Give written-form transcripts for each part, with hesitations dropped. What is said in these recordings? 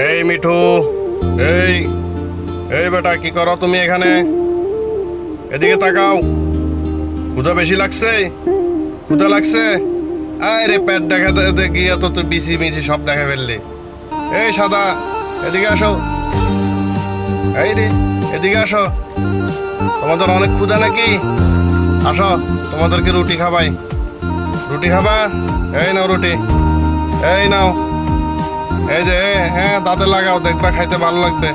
এই মিঠু, এই এই বেটা, কি করো তুমি এখানে? এদিকে তাকাও। ক্ষুধা বেশি লাগছে? ক্ষুধা লাগছে? আয় রে, পেট দেখাতে গিয়ে তো তুই বিসি মিসি সব দেখে ফেললি। এই সাদা, এদিকে আসো। এই রে, এদিকে আসো। তোমাদের অনেক ক্ষুধা নাকি? আসো, তোমাদেরকে রুটি খাবাই। রুটি খাবা? এই নাও রুটি, এই নাও। এই যে, হ্যাঁ, দাঁতে লাগাও, দেখবা খাইতে ভালো লাগবে।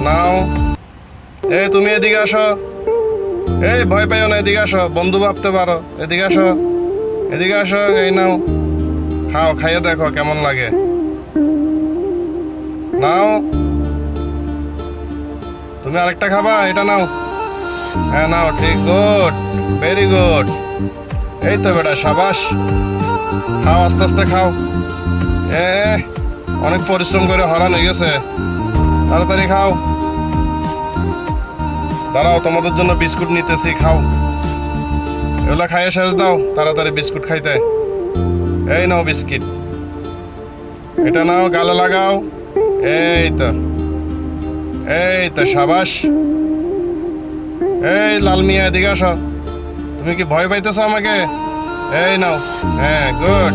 নাও। এই তুমি এদিকে আসো। এই ভয় পাইও না, এদিকে আসো, বন্ধু ভাবতে পারো। এদিকে আসো, এদিকে আসো। এই নাও, খাও, খাইয়ে দেখো কেমন লাগে। নাও। তুমি আরেকটা খাবা? এটা নাও। হ্যাঁ নাও, ঠিক, গুড, ভেরি গুড। এই তো বেটা, সাবাস। খাও, আস্তে আস্তে খাও। এ অনেক পরিশ্রম করে হরান হয়ে গেছে। তাড়াতাড়ি খাও। দাঁড়াও, তোমাদের জন্য বিস্কুট নিতেছি, খাও। এগুলা খাইয়ে শেষ দাও, তাড়াতাড়ি বিস্কুট খাইতে। এই নাও বিস্কিট, এটা নাও, গালে লাগাও। এই তো, এই তো, সাবাস। এই লাল মিয়া, এদিকে আসো। তুমি কি ভয় পাইতেছো আমাকে? এই নাও, হ্যাঁ, গুড।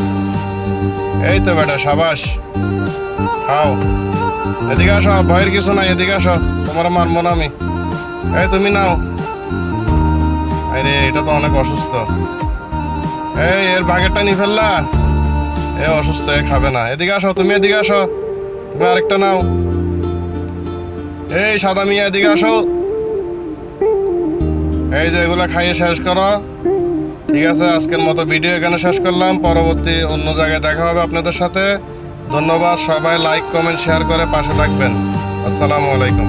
এই তো বেটা, সাবাস। খাও। এদিকে আসো, ভয়ের কিছু নাই, এদিকে আসো, তোমার মারবো না আমি। এই তুমি নাও। আরে, এটা তো অনেক অসুস্থ। এই এর বাগেরটা নিয়ে ফেললা। এ অসুস্থ, এ খাবে না। এদিকে আসো, তুমি এদিকে আসো। তুমি আরেকটা নাও। এই সাদা মিয়া, এদিকে আসো। এই যে, এগুলা খাইয়ে শেষ করো। ঠিক আছে, আজকের মতো ভিডিও এখানে শেষ করলাম। পরবর্তী অন্য জায়গায় দেখা হবে আপনাদের সাথে। ধন্যবাদ। সবাই লাইক, কমেন্ট, শেয়ার করে পাশে থাকবেন। আসসালামু আলাইকুম।